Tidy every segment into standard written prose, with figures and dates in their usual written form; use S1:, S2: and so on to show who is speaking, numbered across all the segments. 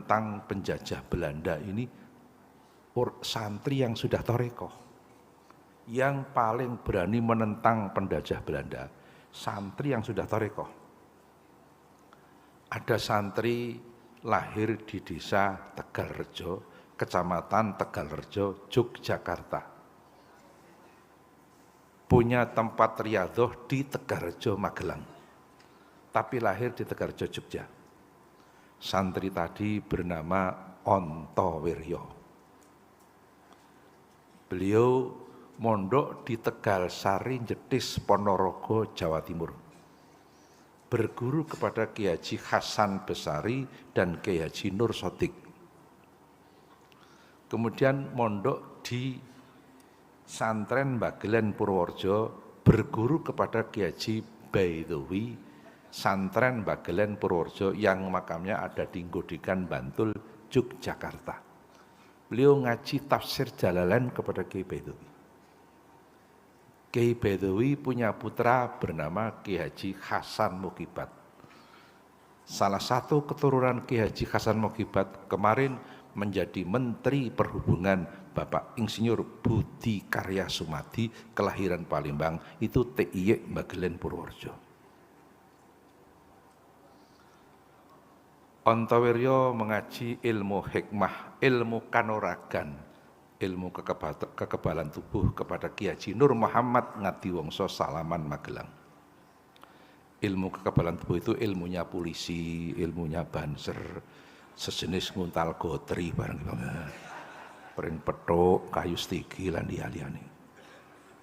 S1: menentang penjajah Belanda ini santri yang sudah torekoh. Yang paling berani menentang penjajah Belanda, santri yang sudah torekoh. Ada santri lahir di desa Tegalrejo, kecamatan Tegalrejo, Yogyakarta. Punya tempat riyadhah di Tegalrejo, Magelang. Tapi lahir di Tegalrejo, Jogja. Santri tadi bernama Ontowiryo. Beliau mondok di Tegalsari, Jetis, Ponorogo, Jawa Timur. Berguru kepada Kiai Haji Hasan Besari dan Kiai Haji Nur Sodik. Kemudian mondok di Santren Bagelen Purworejo, berguru kepada Kiai Haji Baidowi, Santren Bagelen Purworejo yang makamnya ada di Ngodikan, Bantul, Yogyakarta. Beliau ngaji tafsir Jalalain kepada Kiai Baidowi. Kiai Baidowi punya putra bernama Kiai Haji Hasan Mokibat. Salah satu keturunan Kiai Haji Hasan Mokibat kemarin menjadi Menteri Perhubungan Bapak Insinyur Budi Karya Sumadi, kelahiran Palembang, itu TIY Bagelen Purworejo. Ontowiryo mengaji ilmu hikmah, ilmu kanuragan, ilmu kekebalan tubuh kepada Kiai Haji Nur Muhammad Ngadiwongso Salaman, Magelang. Ilmu kekebalan tubuh itu ilmunya polisi, ilmunya banser, sejenis nguntal gotri bareng pering petuk, kayu stigi lan liyane.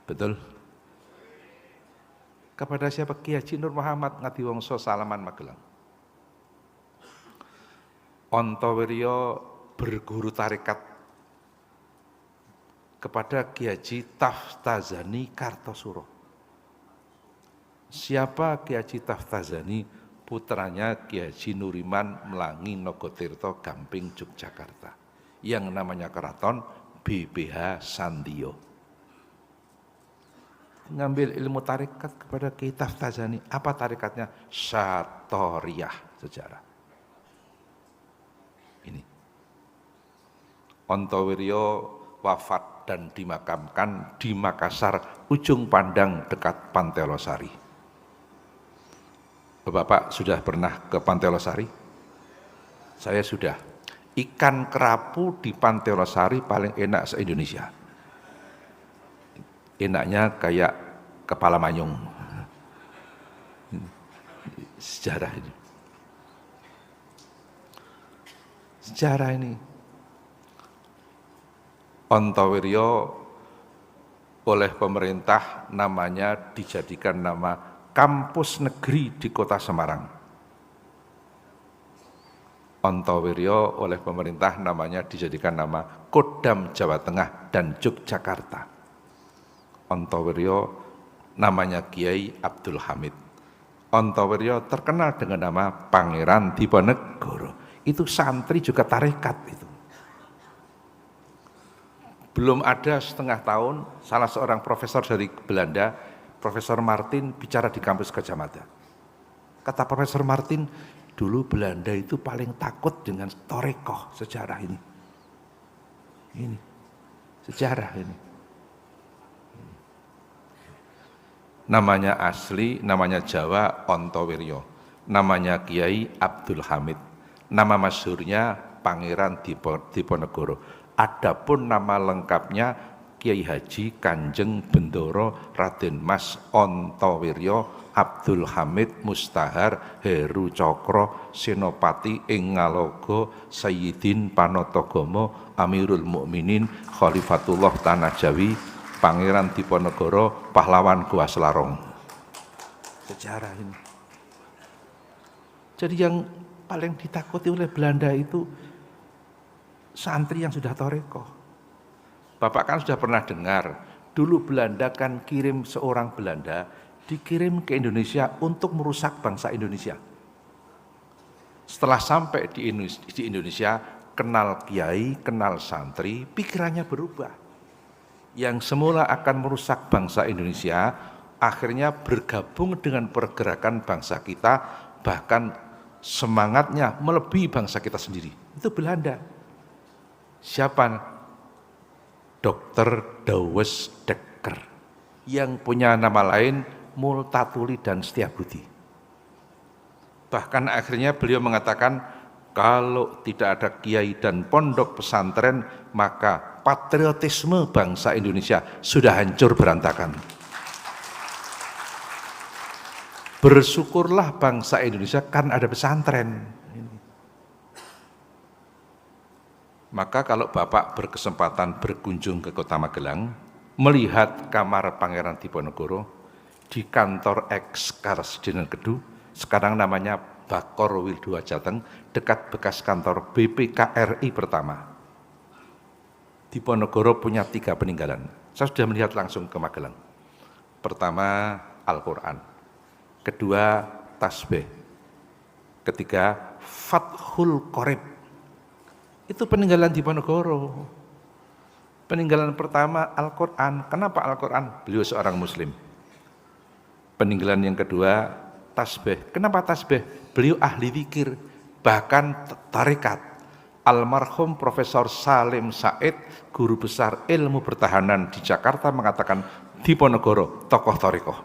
S1: Betul? Kepada siapa? Kiai Haji Nur Muhammad Ngadiwongso Salaman, Magelang. Ontowiryo berguru tarekat kepada Kiai Haji Taftazani Kartosuro. Siapa Kiai Haji Taftazani? Putranya Kiai Haji Nuriman Melangi Nogotirto, Gamping, Yogyakarta. Yang namanya keraton BPH Sandio. Ngambil ilmu tarekat kepada Kiai Taftazani. Apa tarekatnya? Satoriyah, sejarah. Ini. Ontowiryo wafat dan dimakamkan di Makassar, ujung pandang dekat Pantai Losari. Bapak sudah pernah ke Pantai Losari? Saya sudah. Ikan kerapu di Pantai Losari paling enak se-Indonesia. Enaknya kayak kepala manyung. Sejarah ini. Sejarah ini. Ontowiryo oleh pemerintah namanya dijadikan nama kampus negeri di Kota Semarang. Ontowiryo oleh pemerintah namanya dijadikan nama Kodam Jawa Tengah dan Yogyakarta. Ontowiryo namanya Kiai Abdul Hamid. Ontowiryo terkenal dengan nama Pangeran Diponegoro. Itu santri juga tarekat itu. Belum ada setengah tahun, salah seorang profesor dari Belanda, Profesor Martin, bicara di kampus Gadjah Mada. Kata Profesor Martin, dulu Belanda itu paling takut dengan torekoh, sejarah ini. Ini, sejarah ini. Namanya asli, namanya Jawa, Ontowiryo. Namanya Kiai Abdul Hamid. Nama masyhurnya Pangeran Diponegoro. Adapun nama lengkapnya Kiai Haji Kanjeng Bendoro Raden Mas Ontowiryo Abdul Hamid Mustahar Heru Cokro Senopati ing Ngalogo Sayyidin Panotagama Amirul Mukminin Khalifatullah Tanah Jawi Pangeran Diponegoro Pahlawan Goa Selarong. Sejarah ini. Jadi yang paling ditakuti oleh Belanda itu santri yang sudah torekoh. Bapak kan sudah pernah dengar, dulu Belanda kan kirim seorang Belanda, dikirim ke Indonesia untuk merusak bangsa Indonesia. Setelah sampai di Indonesia, kenal kiai, kenal santri, pikirannya berubah. Yang semula akan merusak bangsa Indonesia, akhirnya bergabung dengan pergerakan bangsa kita, bahkan semangatnya melebihi bangsa kita sendiri. Itu Belanda. Siapa? Dr. Douwes Dekker yang punya nama lain Multatuli dan Setiabudi. Bahkan akhirnya beliau mengatakan, kalau tidak ada kiai dan pondok pesantren, maka patriotisme bangsa Indonesia sudah hancur berantakan. Bersyukurlah bangsa Indonesia karena ada pesantren. Maka kalau Bapak berkesempatan berkunjung ke Kota Magelang, melihat kamar Pangeran Diponegoro di kantor ex-Karesidenan Kedu, sekarang namanya Bakor Wildoa Jateng, dekat bekas kantor BPKRI pertama. Diponegoro punya 3 peninggalan. Saya sudah melihat langsung ke Magelang. Pertama, Al-Quran. Kedua, tasbih. Ketiga, Fathul Qorib. Itu peninggalan Diponegoro. Peninggalan pertama Al-Quran. Kenapa Al-Quran? Beliau seorang Muslim. Peninggalan yang kedua, tasbih. Kenapa tasbih? Beliau ahli zikir, bahkan tarekat. Almarhum Profesor Salim Said, guru besar ilmu pertahanan di Jakarta, mengatakan Diponegoro tokoh tarekat.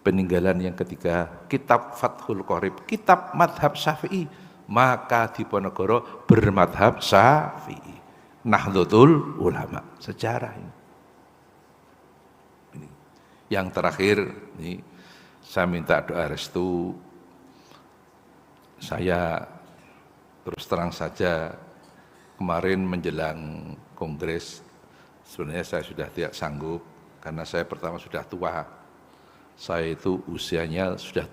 S1: Peninggalan yang ketiga, kitab Fathul Qorib, kitab madhab Syafi'i, maka Diponegoro bermadhab Syafi'i. Nahdlatul Ulama, sejarah ini. Yang terakhir, ini saya minta doa restu. Saya terus terang saja, kemarin menjelang kongres, sebenarnya saya sudah tidak sanggup, karena saya pertama sudah tua. Saya itu usianya sudah